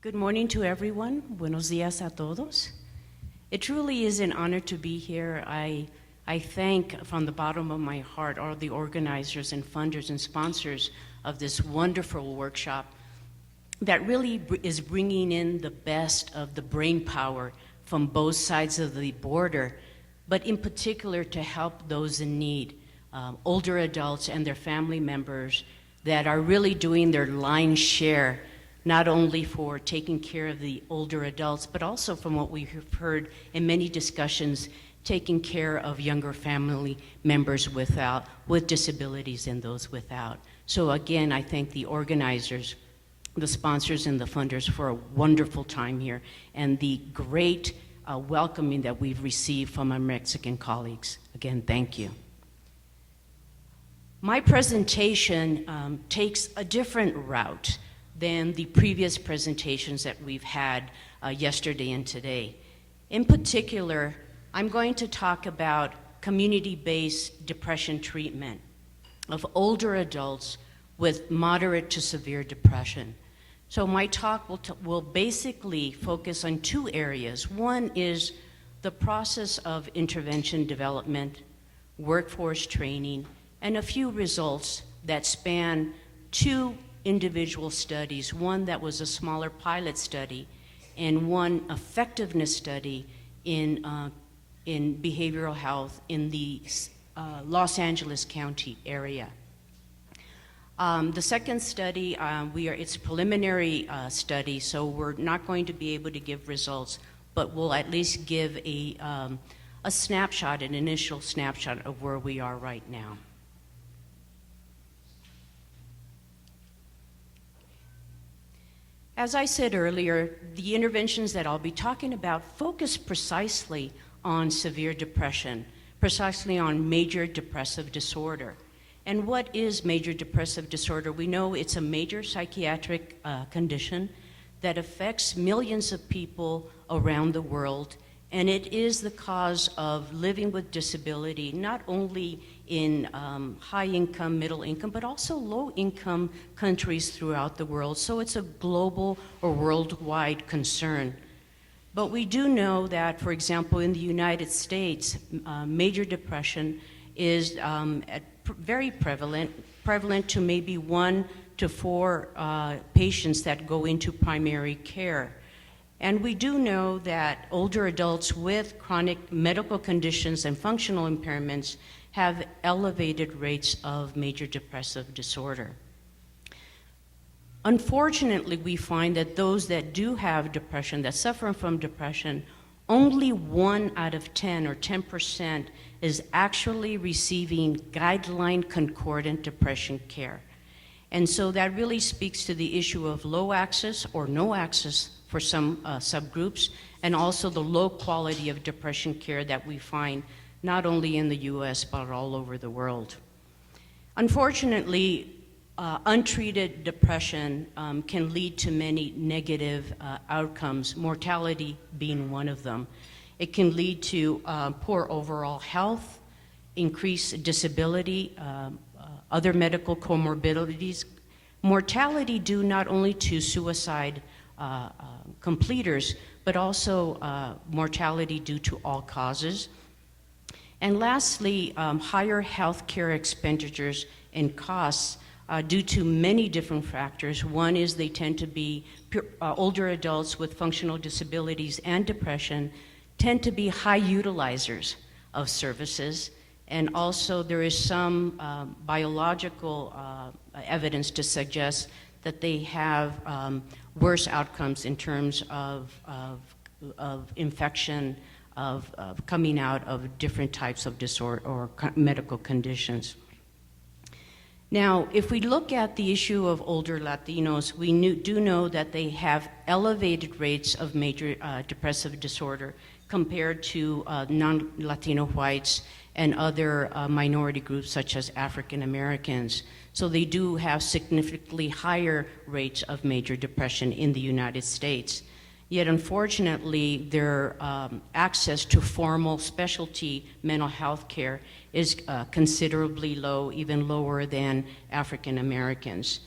Good morning to everyone. Buenos días a todos. It truly is an honor to be here. I thank from the bottom of my heart all the organizers and funders and sponsors of this wonderful workshop that really is bringing in the best of the brain power from both sides of the border, but in particular to help those in need, older adults and their family members that are really doing their lion's share, not only for taking care of the older adults, but also from what we've heard in many discussions, taking care of younger family members with disabilities and those without. So again, I thank the organizers, the sponsors and the funders for a wonderful time here and the great welcoming that we've received from our Mexican colleagues. Again, thank you. My presentation takes a different route than the previous presentations that we've had yesterday and today. In particular, I'm going to talk about community-based depression treatment of older adults with moderate to severe depression. So my talk will basically focus on two areas. One is the process of intervention development, workforce training, and a few results that span two individual studies, one that was a smaller pilot study and one effectiveness study in behavioral health in the Los Angeles County area. The second study, it's a preliminary study, so we're not going to be able to give results, but we'll at least give a snapshot, an initial snapshot of where we are right now. As I said earlier, the interventions that I'll be talking about focus precisely on severe depression, precisely on major depressive disorder. And what is major depressive disorder? We know it's a major psychiatric condition that affects millions of people around the world, and it is the cause of living with disability, not only in high income, middle income, but also low income countries throughout the world. So it's a global or worldwide concern. But we do know that, for example, in the United States, major depression is very prevalent to maybe 1 to 4 patients that go into primary care. And we do know that older adults with chronic medical conditions and functional impairments have elevated rates of major depressive disorder. Unfortunately, we find that those that do have depression, that suffer from depression, only 1 out of 10 or 10% is actually receiving guideline concordant depression care. And so that really speaks to the issue of low access or no access for some subgroups, and also the low quality of depression care that we find not only in the US, but all over the world. Unfortunately, untreated depression can lead to many negative outcomes, mortality being one of them. It can lead to poor overall health, increased disability, other medical comorbidities, mortality due not only to suicide completers, but also mortality due to all causes. And lastly, higher healthcare expenditures and costs due to many different factors. One is they tend to be older adults with functional disabilities and depression tend to be high utilizers of services. And also there is some biological evidence to suggest that they have worse outcomes in terms of infection, of coming out of different types of disorder or medical conditions. Now, if we look at the issue of older Latinos, we do know that they have elevated rates of major depressive disorder compared to non-Latino whites and other minority groups such as African Americans. So they do have significantly higher rates of major depression in the United States. Yet unfortunately, their access to formal specialty mental health care is considerably low, even lower than African Americans.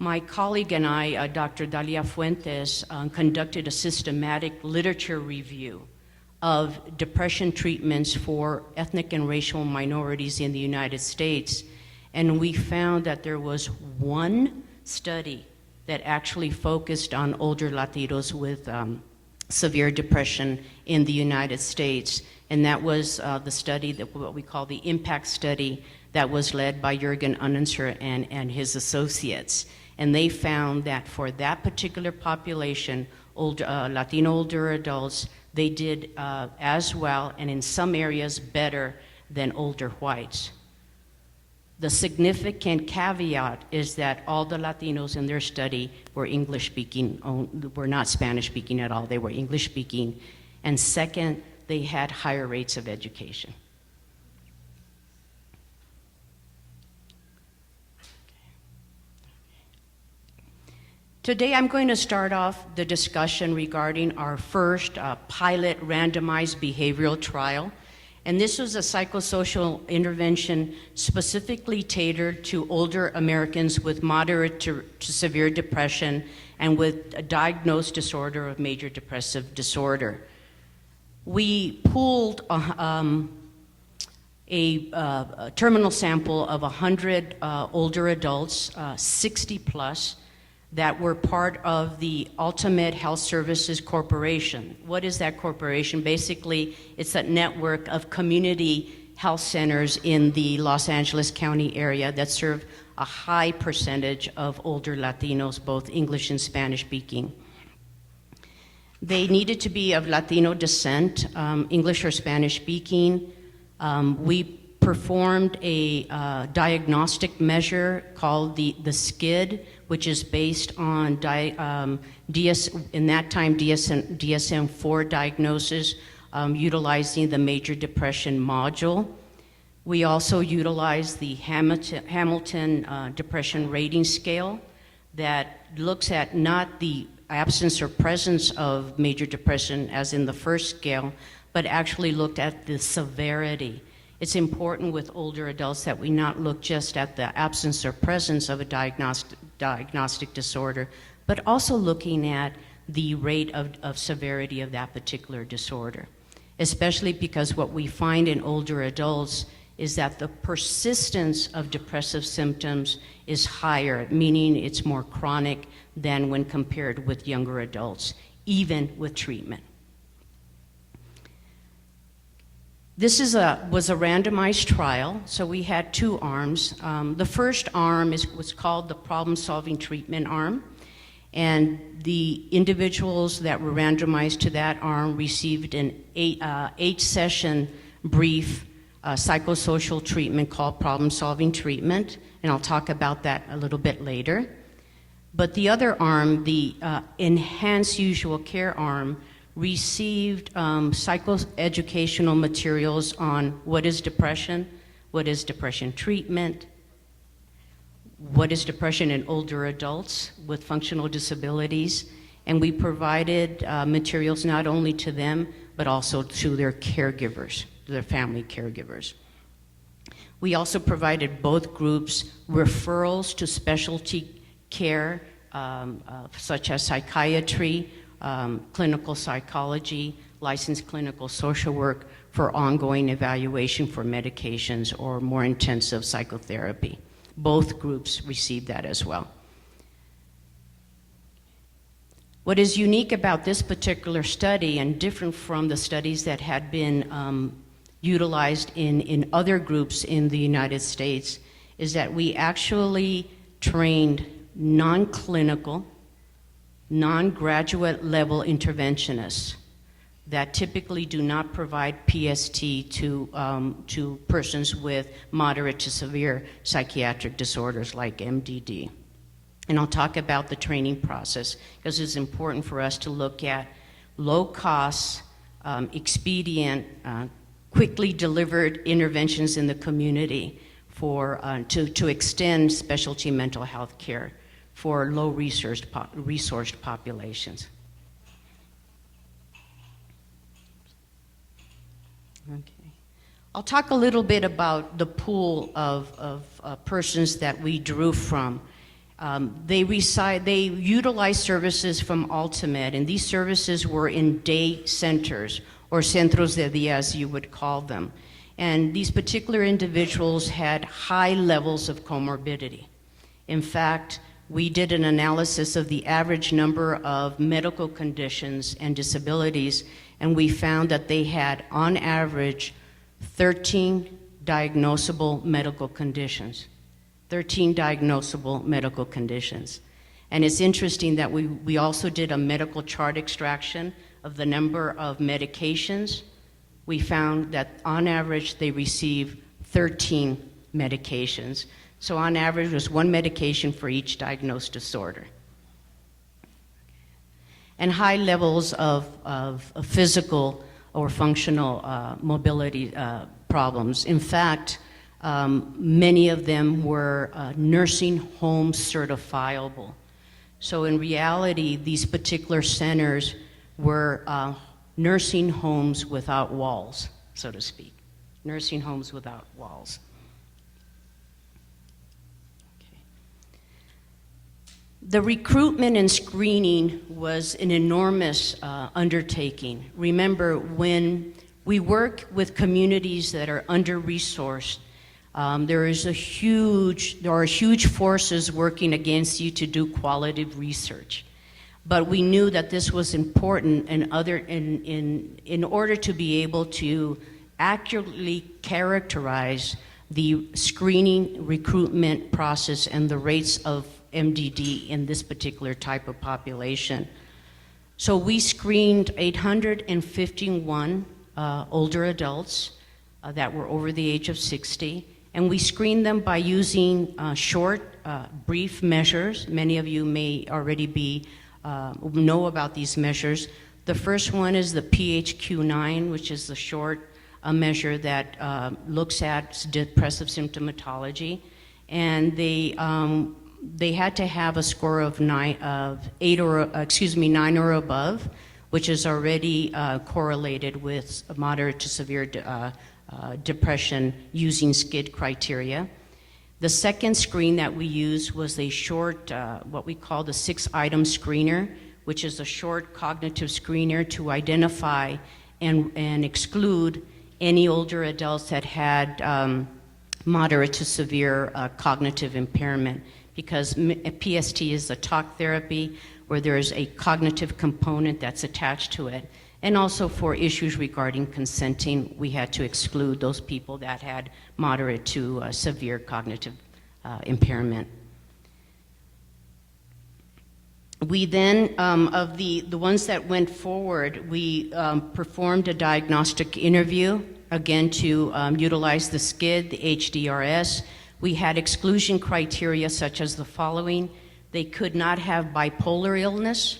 My colleague and I, Dr. Dalia Fuentes, conducted a systematic literature review of depression treatments for ethnic and racial minorities in the United States, and we found that there was one study that actually focused on older Latinos with severe depression in the United States, and that was the study, that what we call the impact study, that was led by Jürgen Unnenser and his associates. And they found that for that particular population, Latino older adults, they did as well, and in some areas better than older whites. The significant caveat is that all the Latinos in their study were English-speaking, were not Spanish-speaking at all, they were English-speaking. And second, they had higher rates of education. Today I'm going to start off the discussion regarding our first pilot randomized behavioral trial. And this was a psychosocial intervention specifically tailored to older Americans with moderate to severe depression and with a diagnosed disorder of major depressive disorder. We pooled a terminal sample of 100 older adults, 60 plus, that were part of the Ultimate Health Services Corporation. What is that corporation? Basically, it's a network of community health centers in the Los Angeles County area that serve a high percentage of older Latinos, both English and Spanish speaking. They needed to be of Latino descent, English or Spanish speaking. We performed a diagnostic measure called the SCID, which is based on in that time DSM-4 diagnosis, utilizing the major depression module. We also utilized the Hamilton Depression Rating Scale that looks at not the absence or presence of major depression as in the first scale, but actually looked at the severity. It's important with older adults that we not look just at the absence or presence of a diagnostic disorder, but also looking at the rate of severity of that particular disorder. Especially because what we find in older adults is that the persistence of depressive symptoms is higher, meaning it's more chronic than when compared with younger adults, even with treatment. This was a randomized trial, so we had two arms. The first arm was called the problem-solving treatment arm, and the individuals that were randomized to that arm received an eight-session brief psychosocial treatment called problem-solving treatment, and I'll talk about that a little bit later. But the other arm, the enhanced usual care arm, received psychoeducational materials on what is depression treatment, what is depression in older adults with functional disabilities, and we provided materials not only to them, but also to their caregivers, their family caregivers. We also provided both groups referrals to specialty care, such as psychiatry, clinical psychology, licensed clinical social work for ongoing evaluation for medications or more intensive psychotherapy. Both groups received that as well. What is unique about this particular study and different from the studies that had been utilized in other groups in the United States is that we actually trained non-clinical, non-graduate level interventionists that typically do not provide PST to persons with moderate to severe psychiatric disorders like MDD. And I'll talk about the training process because it's important for us to look at low cost, expedient, quickly delivered interventions in the community to extend specialty mental health care for low-resourced populations. Okay. I'll talk a little bit about the pool of persons that we drew from. They utilized services from Ultimate, and these services were in day centers, or centros de día, as you would call them. And these particular individuals had high levels of comorbidity. In fact, we did an analysis of the average number of medical conditions and disabilities, and we found that they had, on average, 13 diagnosable medical conditions. 13 diagnosable medical conditions. And it's interesting that we also did a medical chart extraction of the number of medications. We found that on average they receive 13 medications. So on average, there's one medication for each diagnosed disorder. And high levels of physical or functional mobility problems. In fact, many of them were nursing home certifiable. So in reality, these particular centers were nursing homes without walls, so to speak. Nursing homes without walls. The recruitment and screening was an enormous undertaking. Remember, when we work with communities that are under-resourced, there are huge forces working against you to do quality research. But we knew that this was important in order to be able to accurately characterize the screening, recruitment process, and the rates of MDD in this particular type of population. So we screened 851 older adults that were over the age of 60, and we screened them by using short, brief measures. Many of you may already know about these measures. The first one is the PHQ-9, which is the short measure that looks at depressive symptomatology, and they had to have a score of 9 or above, which is already correlated with moderate to severe depression using SCID criteria. The second screen that we used was a short, what we call the 6-item screener, which is a short cognitive screener to identify and exclude any older adults that had moderate to severe cognitive impairment, because PST is a talk therapy where there's a cognitive component that's attached to it. And also for issues regarding consenting, we had to exclude those people that had moderate to severe cognitive impairment. We then, of the ones that went forward, we performed a diagnostic interview, again to utilize the SCID, the HDRS. We had exclusion criteria such as the following. They could not have bipolar illness,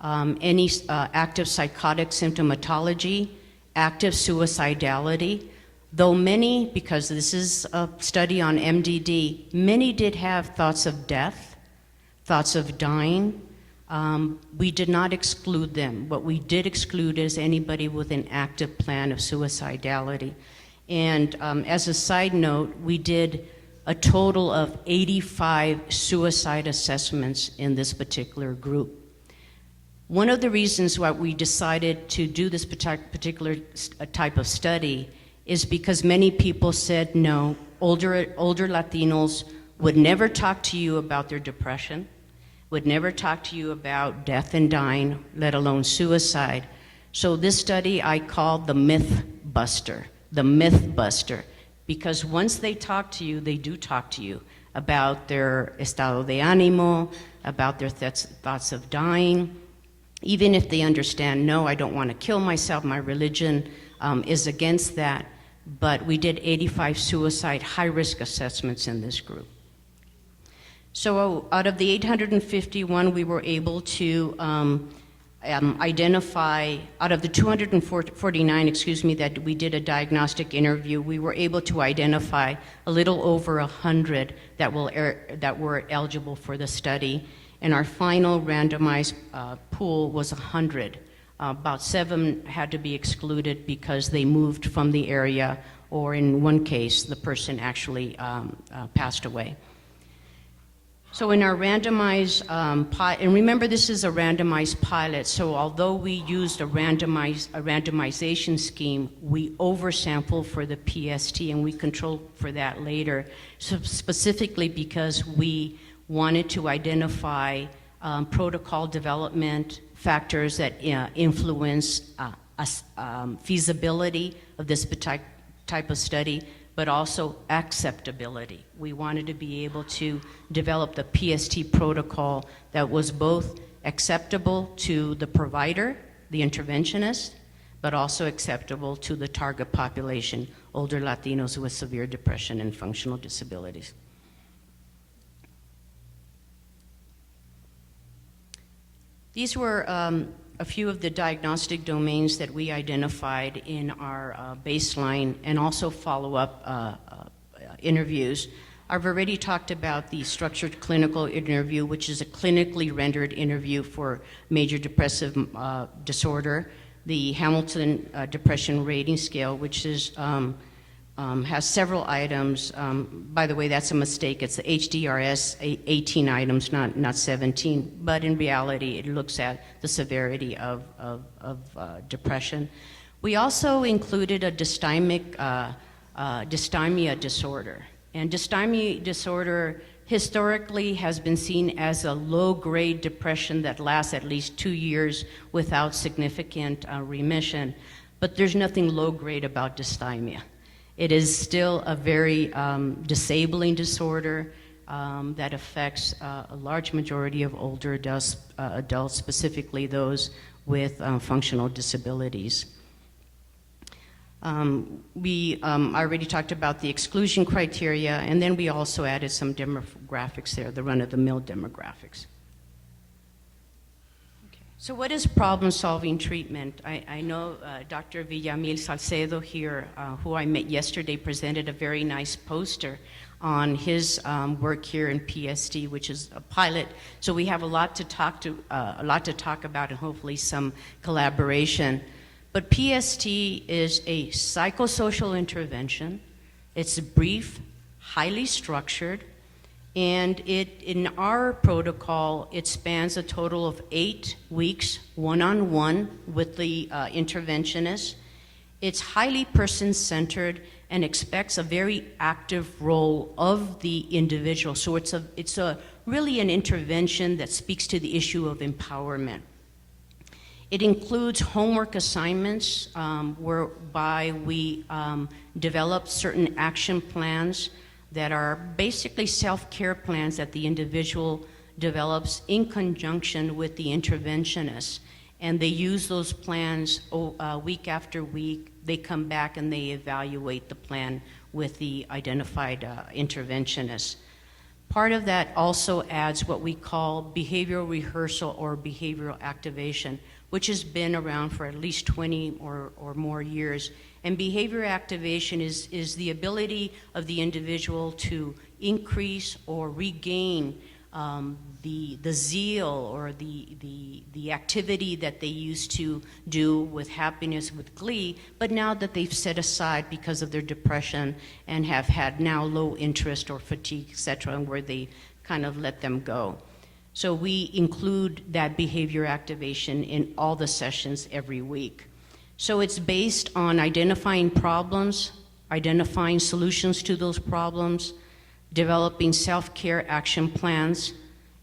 any active psychotic symptomatology, active suicidality, though many, because this is a study on MDD, many did have thoughts of death, thoughts of dying. We did not exclude them. What we did exclude is anybody with an active plan of suicidality. And as a side note, we did a total of 85 suicide assessments in this particular group. One of the reasons why we decided to do this particular type of study is because many people said no, older Latinos would never talk to you about their depression, would never talk to you about death and dying, let alone suicide. So this study I called the myth buster, because once they talk to you, they do talk to you about their estado de ánimo, about their thoughts of dying. Even if they understand, no, I don't want to kill myself, my religion is against that, but we did 85 suicide high-risk assessments in this group. So out of the 851, we were able to identify, out of the 249, that we did a diagnostic interview, we were able to identify a little over 100 that were eligible for the study. And our final randomized pool was 100. About 7 had to be excluded because they moved from the area, or in one case, the person actually passed away. So in our randomized and remember this is a randomized pilot, so although we used a randomization scheme, we oversampled for the PST and we controlled for that later, so specifically because we wanted to identify protocol development factors that influence feasibility of this type of study, but also acceptability. We wanted to be able to develop the PST protocol that was both acceptable to the provider, the interventionist, but also acceptable to the target population, older Latinos with severe depression and functional disabilities. These were a few of the diagnostic domains that we identified in our baseline and also follow-up interviews. I've already talked about the structured clinical interview, which is a clinically rendered interview for major depressive disorder, the Hamilton Depression Rating Scale, which is has several items. By the way, that's a mistake. It's the HDRS, 18 items, not 17. But in reality, it looks at the severity of depression. We also included a dysthymia disorder. And dysthymia disorder historically has been seen as a low-grade depression that lasts at least 2 years without significant remission. But there's nothing low-grade about dysthymia. It is still a very disabling disorder that affects a large majority of older adults, specifically those with functional disabilities. I already talked about the exclusion criteria, and then we also added some demographics there, the run-of-the-mill demographics. So what is problem-solving treatment? I know Dr. Villamil Salcedo here, who I met yesterday, presented a very nice poster on his work here in PST, which is a pilot. So we have a lot to talk about, and hopefully some collaboration. But PST is a psychosocial intervention. It's brief, highly structured, and in our protocol, it spans a total of 8 weeks, one-on-one with the interventionist. It's highly person-centered and expects a very active role of the individual. So it's really an intervention that speaks to the issue of empowerment. It includes homework assignments whereby we develop certain action plans that are basically self-care plans that the individual develops in conjunction with the interventionist. And they use those plans week after week. They come back and they evaluate the plan with the identified interventionist. Part of that also adds what we call behavioral rehearsal or behavioral activation, which has been around for at least 20 or more years. And behavior activation is the ability of the individual to increase or regain the zeal or the activity that they used to do with happiness, with glee, but now that they've set aside because of their depression and have had now low interest or fatigue, etc., and where they kind of let them go. So we include that behavior activation in all the sessions every week. So it's based on identifying problems, identifying solutions to those problems, developing self-care action plans,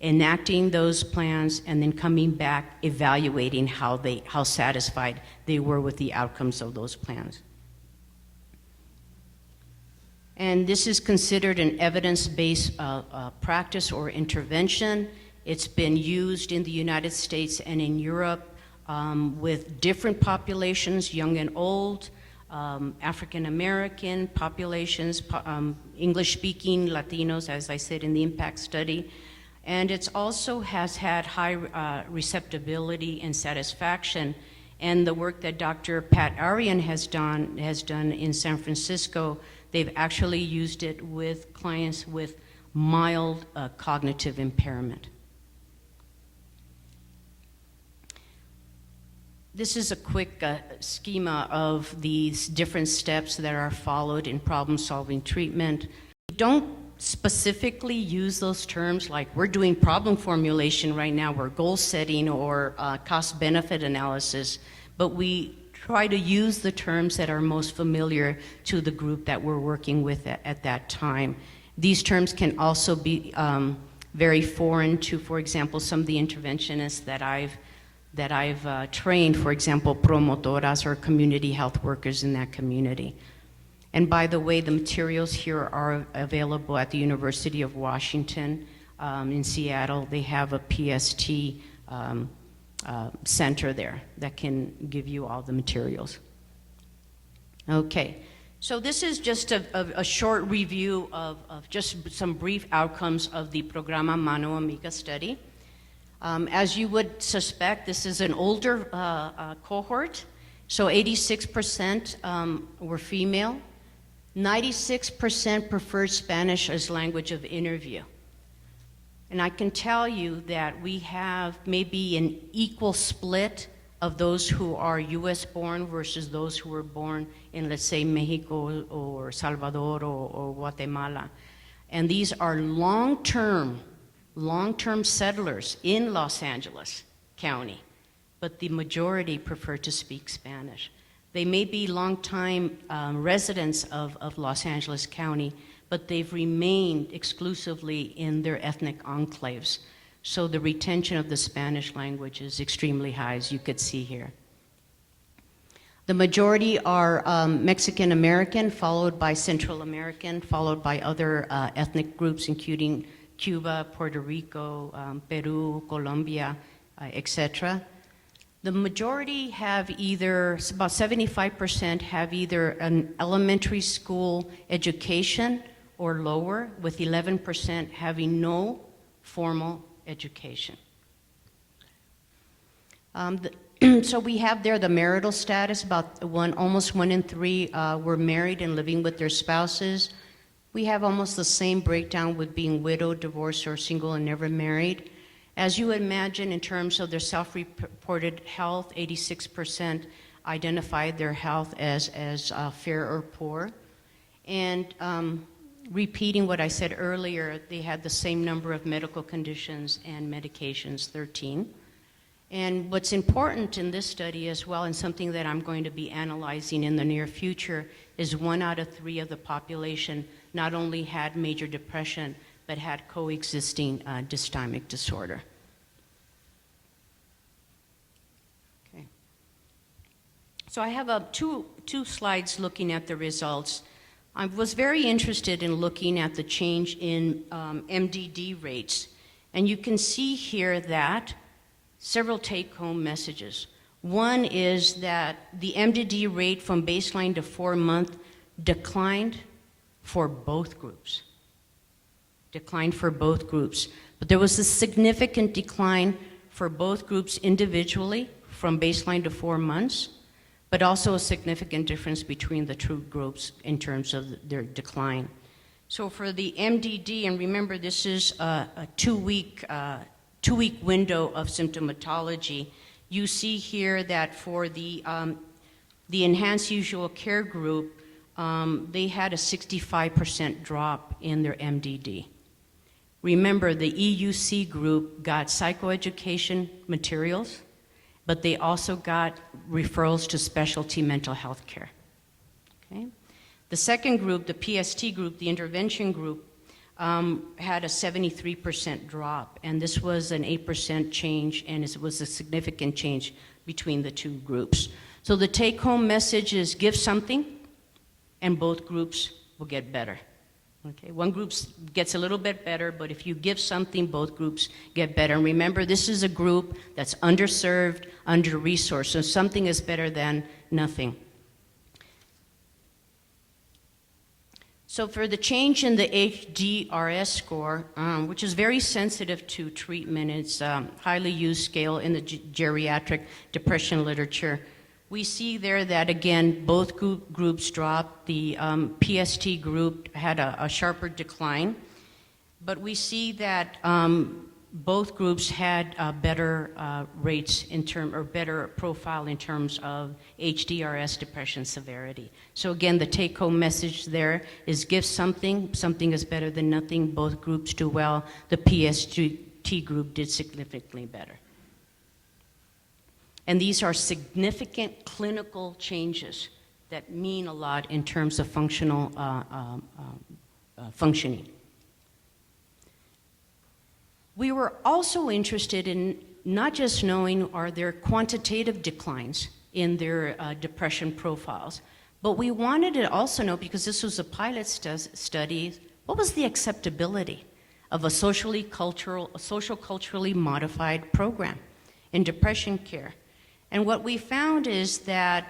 enacting those plans, and then coming back, evaluating how satisfied they were with the outcomes of those plans. And this is considered an evidence-based practice or intervention. It's been used in the United States and in Europe with different populations, young and old, African American populations, English-speaking Latinos, as I said in the impact study. And it also has had high receptibility and satisfaction. And the work that Dr. Pat Arian has done in San Francisco, they've actually used it with clients with mild cognitive impairment. This is a quick schema of these different steps that are followed in problem-solving treatment. We don't specifically use those terms like we're doing problem formulation right now, or goal setting, or cost-benefit analysis, but we try to use the terms that are most familiar to the group that we're working with at that time. These terms can also be very foreign to, for example, some of the interventionists that I've trained, for example, promotoras or community health workers in that community. And by the way, the materials here are available at the University of Washington in Seattle. They have a PST center there that can give you all the materials. Okay, so this is just a short review of just some brief outcomes of the Programa Mano Amiga study. As you would suspect, this is an older cohort, so 86% were female. 96% preferred Spanish as language of interview. And I can tell you that we have maybe an equal split of those who are US born versus those who were born in, let's say, Mexico or Salvador or Guatemala. And these are long-term settlers in Los Angeles County, but the majority prefer to speak Spanish. They may be long-time residents of Los Angeles County, but they've remained exclusively in their ethnic enclaves. So the retention of the Spanish language is extremely high, as you could see here. The majority are Mexican American, followed by Central American, followed by other ethnic groups, including Cuba, Puerto Rico, Peru, Colombia, etc. The majority have either, about 75% have either an elementary school education or lower, with 11% having no formal education. So we have there the marital status. About almost 1 in 3 were married and living with their spouses. We have almost the same breakdown with being widowed, divorced, or single and never married. As you imagine, in terms of their self-reported health, 86% identified their health as fair or poor. And repeating what I said earlier, they had the same number of medical conditions and medications, 13. And what's important in this study as well, and something that I'm going to be analyzing in the near future, is 1 out of 3 of the population not only had major depression, but had coexisting dysthymic disorder. Okay. So I have two slides looking at the results. I was very interested in looking at the change in MDD rates. And you can see here that several take-home messages. One is that the MDD rate from baseline to 4 months declined for both groups. But there was a significant decline for both groups individually from baseline to 4 months, but also a significant difference between the two groups in terms of their decline. So for the MDD, and remember this is a two-week window of symptomatology, you see here that for the enhanced usual care group, they had a 65% drop in their MDD. Remember, the EUC group got psychoeducation materials, but they also got referrals to specialty mental health care. Okay? The second group, the PST group, the intervention group, had a 73% drop, and this was an 8% change, and it was a significant change between the two groups. So the take-home message is give something, and both groups will get better. Okay, one group gets a little bit better, but if you give something, both groups get better. And remember, this is a group that's underserved, under-resourced, so something is better than nothing. So for the change in the HDRS score, which is very sensitive to treatment, it's a highly used scale in the geriatric depression literature. We see there that, again, both groups dropped. The PST group had a sharper decline. But we see that both groups had better rates or better profile in terms of HDRS depression severity. So again, the take-home message there is give something. Something is better than nothing. Both groups do well. The PST group did significantly better. And these are significant clinical changes that mean a lot in terms of functional functioning. We were also interested in not just knowing are there quantitative declines in their depression profiles, but we wanted to also know, because this was a pilot study, what was the acceptability of a social culturally modified program in depression care. And what we found is that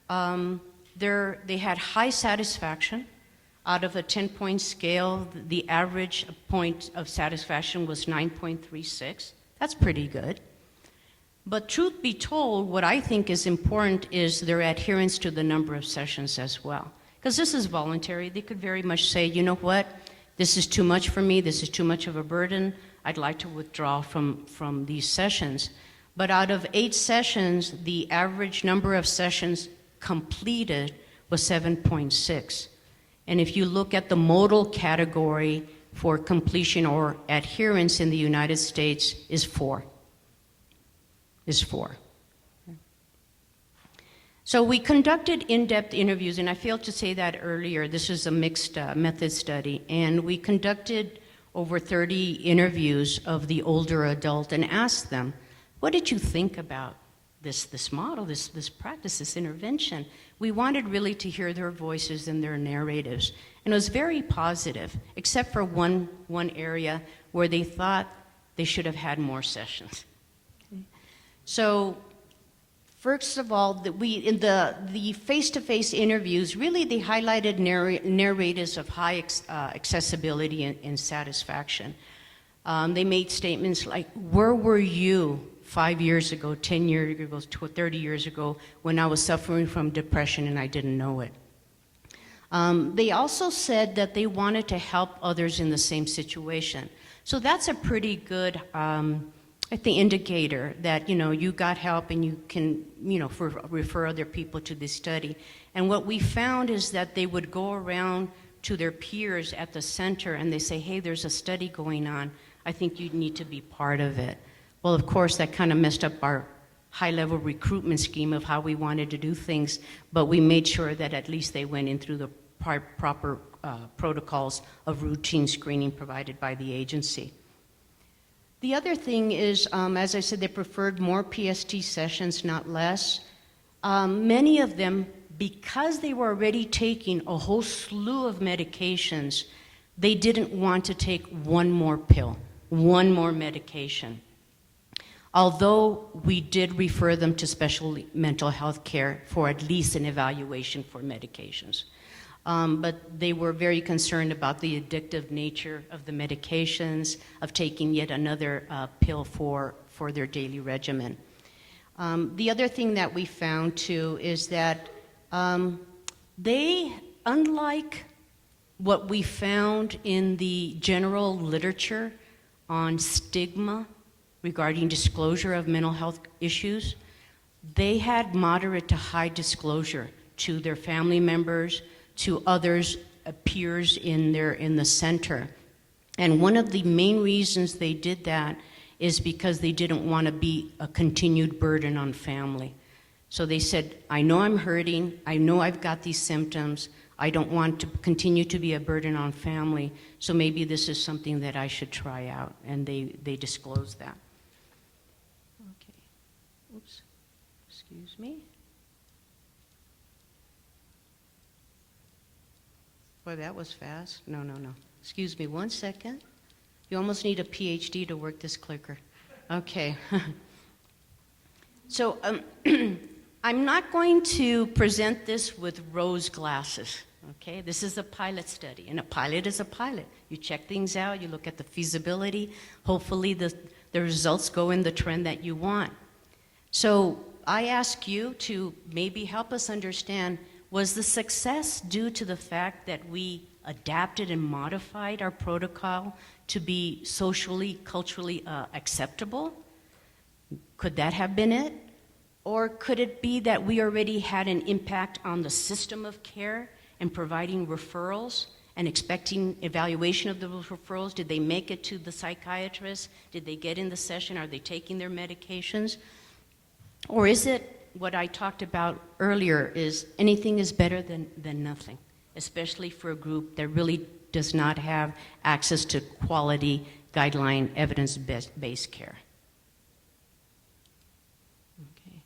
they had high satisfaction. Out of a 10-point scale, the average point of satisfaction was 9.36. That's pretty good. But truth be told, what I think is important is their adherence to the number of sessions as well. Because this is voluntary. They could very much say, you know what, this is too much for me, this is too much of a burden, I'd like to withdraw from these sessions. But out of 8 sessions, the average number of sessions completed was 7.6. And if you look at the modal category for completion or adherence in the United States is 4. So we conducted in-depth interviews, and I failed to say that earlier. This is a mixed method study, and we conducted over 30 interviews of the older adult and asked them, what did you think about this model, this practice, this intervention? We wanted really to hear their voices and their narratives. And it was very positive, except for one area where they thought they should have had more sessions. Okay. So, first of all, in the face-to-face interviews, really they highlighted narratives of high accessibility and satisfaction. They made statements like, where were you 5 years ago, 10 years ago, 30 years ago, when I was suffering from depression and I didn't know it? They also said that they wanted to help others in the same situation. So that's a pretty good, I think, indicator that, you got help and you can, refer other people to this study. And what we found is that they would go around to their peers at the center and they say, hey, there's a study going on. I think you need to be part of it. Well, of course, that kind of messed up our high-level recruitment scheme of how we wanted to do things, but we made sure that at least they went in through the proper protocols of routine screening provided by the agency. The other thing is, as I said, they preferred more PST sessions, not less. Many of them, because they were already taking a whole slew of medications, they didn't want to take one more pill, one more medication. Although we did refer them to special mental health care for at least an evaluation for medications. But they were very concerned about the addictive nature of the medications, of taking yet another pill for their daily regimen. The other thing that we found too is that they, unlike what we found in the general literature on stigma regarding disclosure of mental health issues, they had moderate to high disclosure to their family members, to others, peers in the center. And one of the main reasons they did that is because they didn't want to be a continued burden on family. So they said, I know I'm hurting, I know I've got these symptoms, I don't want to continue to be a burden on family, so maybe this is something that I should try out, and they disclosed that. Okay, oops, excuse me. Boy, that was fast. No. Excuse me 1 second. You almost need a PhD to work this clicker. Okay. So I'm not going to present this with rose glasses, okay? This is a pilot study, and a pilot is a pilot. You check things out, you look at the feasibility. Hopefully the results go in the trend that you want. So I ask you to maybe help us understand, was the success due to the fact that we adapted and modified our protocol to be socially, culturally acceptable? Could that have been it? Or could it be that we already had an impact on the system of care and providing referrals and expecting evaluation of those referrals? Did they make it to the psychiatrist? Did they get in the session? Are they taking their medications? Or is it what I talked about earlier, is anything is better than nothing, especially for a group that really does not have access to quality, guideline, evidence-based care? Okay.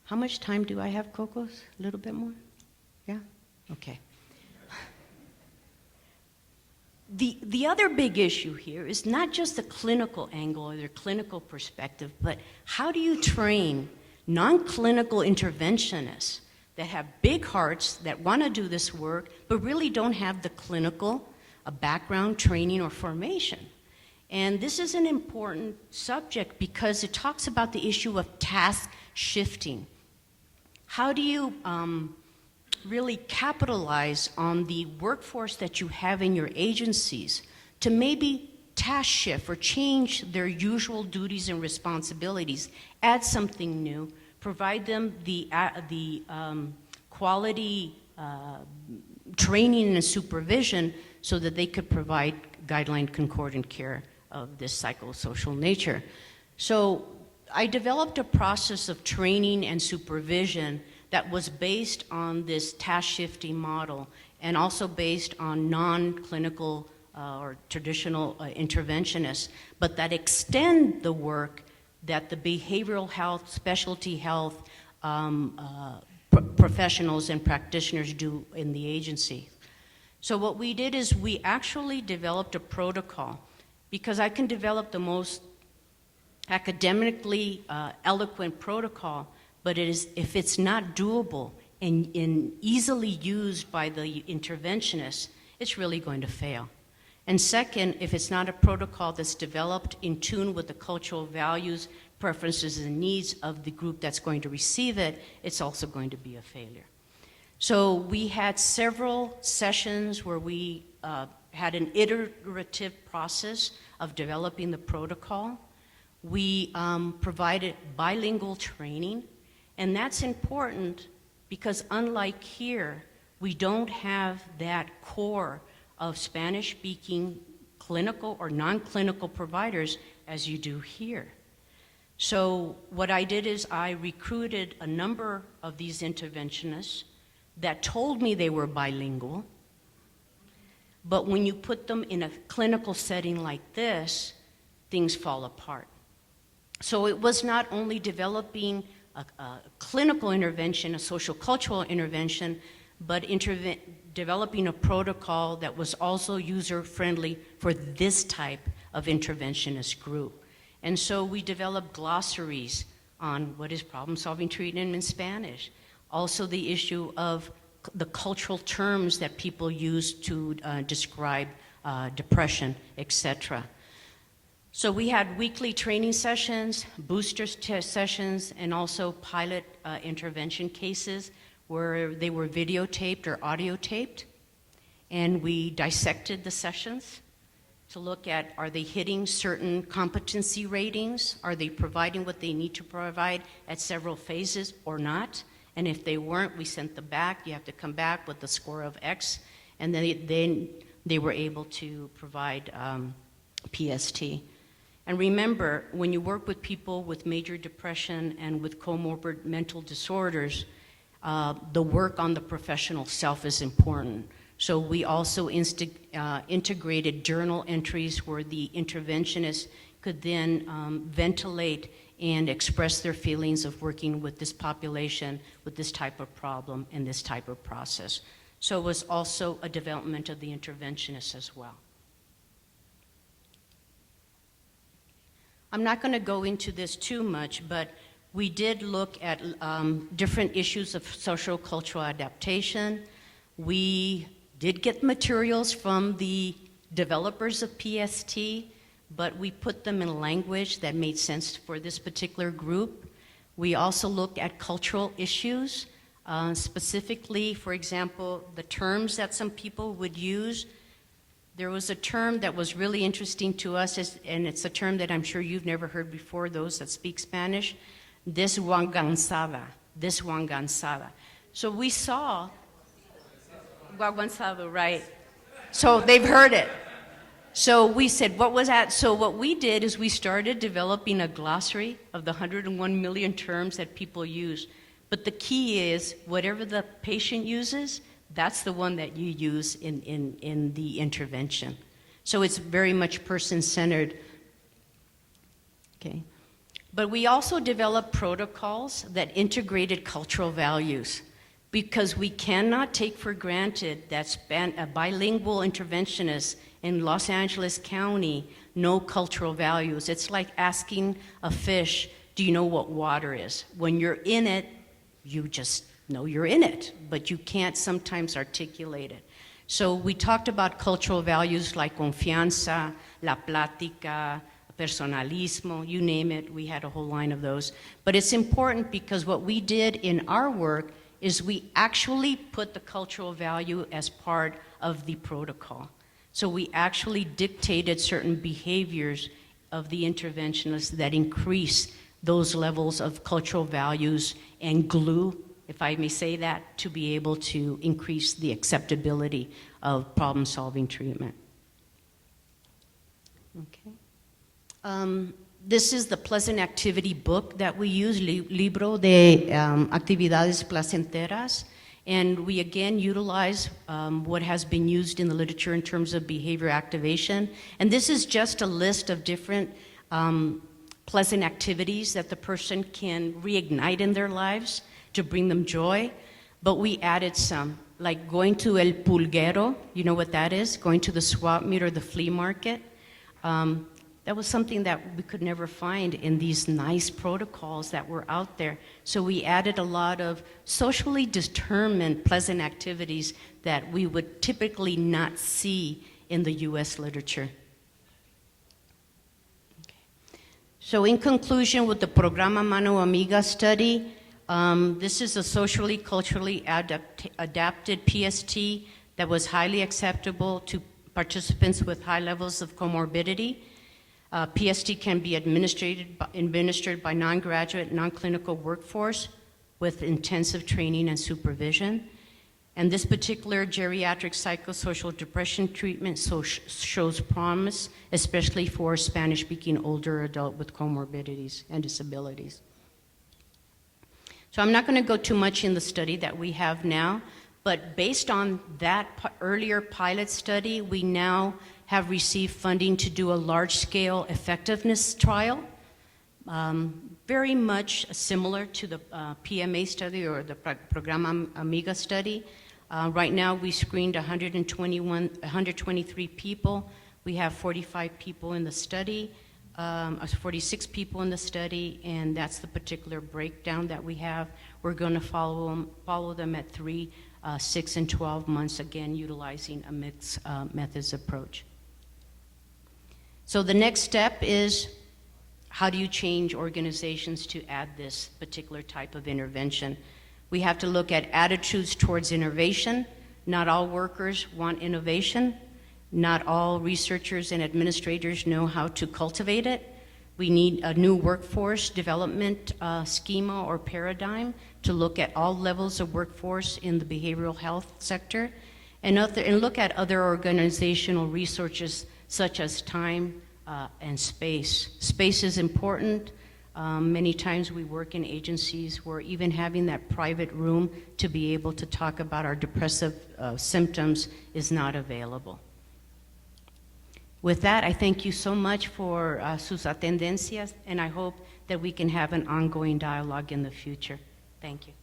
How much time do I have, Cocos? A little bit more? Yeah? Okay. The other big issue here is not just the clinical angle or their clinical perspective, but how do you train non-clinical interventionists that have big hearts, that want to do this work, but really don't have the clinical background, training, or formation? And this is an important subject because it talks about the issue of task shifting. How do you really capitalize on the workforce that you have in your agencies to maybe task shift or change their usual duties and responsibilities, add something new, provide them the quality training and supervision so that they could provide guideline concordant care of this psychosocial nature. So I developed a process of training and supervision that was based on this task shifting model and also based on non-clinical or traditional interventionists, but that extend the work that the behavioral health, specialty health professionals and practitioners do in the agency. So what we did is we actually developed a protocol, because I can develop the most academically eloquent protocol, but if it's not doable and easily used by the interventionist, it's really going to fail. And second, if it's not a protocol that's developed in tune with the cultural values, preferences, and needs of the group that's going to receive it, it's also going to be a failure. So we had several sessions where we had an iterative process of developing the protocol. We provided bilingual training. And that's important because unlike here, we don't have that core of Spanish-speaking clinical or non-clinical providers as you do here. So what I did is I recruited a number of these interventionists that told me they were bilingual, but when you put them in a clinical setting like this, things fall apart. So it was not only developing a clinical intervention, a social cultural intervention, but developing a protocol that was also user-friendly for this type of interventionist group. And so we developed glossaries on what is problem-solving treatment in Spanish. Also the issue of the cultural terms that people use to describe depression, etc. So we had weekly training sessions, booster sessions, and also pilot intervention cases where they were videotaped or audio taped. And we dissected the sessions to look at, are they hitting certain competency ratings? Are they providing what they need to provide at several phases or not? And if they weren't, we sent them back. You have to come back with the score of X. And then they were able to provide PST. And remember, when you work with people with major depression and with comorbid mental disorders, the work on the professional self is important. So we also integrated journal entries where the interventionist could then ventilate and express their feelings of working with this population, with this type of problem and this type of process. So it was also a development of the interventionist as well. I'm not going to go into this too much, but we did look at different issues of social cultural adaptation. We did get materials from the developers of PST, but we put them in language that made sense for this particular group. We also looked at cultural issues, specifically, for example, the terms that some people would use. there was a term that was really interesting to us, and it's a term that I'm sure you've never heard before, those that speak Spanish, desguanganzada. So we saw, guaguanzado, right? So they've heard it. So we said, what was that? So what we did is we started developing a glossary of the 101 million terms that people use. But the key is, whatever the patient uses, that's the one that you use in the intervention. So it's very much person-centered. Okay. But we also developed protocols that integrated cultural values, because we cannot take for granted that a bilingual interventionist in Los Angeles County know cultural values. It's like asking a fish, do you know what water is? When you're in it, you just know you're in it, but you can't sometimes articulate it. So we talked about cultural values like confianza, la plática, personalismo, you name it, we had a whole line of those. But it's important because what we did in our work is we actually put the cultural value as part of the protocol. So we actually dictated certain behaviors of the interventionists that increase those levels of cultural values and glue, if I may say that, to be able to increase the acceptability of problem-solving treatment. Okay. This is the pleasant activity book that we use, Libro de Actividades Placenteras, and we again utilize what has been used in the literature in terms of behavior activation. And this is just a list of different pleasant activities that the person can reignite in their lives to bring them joy. But we added some, like going to El Pulguero, you know what that is? Going to the swap meet or the flea market. That was something that we could never find in these nice protocols that were out there. So we added a lot of socially determined pleasant activities that we would typically not see in the US literature. Okay. So in conclusion, with the Programa Mano Amiga study, this is a socially, culturally adapted PST that was highly acceptable to participants with high levels of comorbidity. PST can be administered by non-graduate, non-clinical workforce with intensive training and supervision. And this particular geriatric psychosocial depression treatment shows promise, especially for Spanish-speaking older adult with comorbidities and disabilities. So I'm not going to go too much in the study that we have now, but based on that earlier pilot study, we now have received funding to do a large-scale effectiveness trial, very much similar to the PMA study or the Programa Amiga study. Right now, we screened 123 people. We have 45 people in the study, 46 people in the study, and that's the particular breakdown that we have. We're going to follow them at 3, 6, and 12 months, again, utilizing a mixed methods approach. So the next step is, how do you change organizations to add this particular type of intervention? We have to look at attitudes towards innovation. Not all workers want innovation. Not all researchers and administrators know how to cultivate it. We need a new workforce development schema or paradigm to look at all levels of workforce in the behavioral health sector, and look at other organizational resources such as time and space. Space is important. Many times we work in agencies where even having that private room to be able to talk about our depressive symptoms is not available. With that, I thank you so much for sus atendencias, and I hope that we can have an ongoing dialogue in the future. Thank you.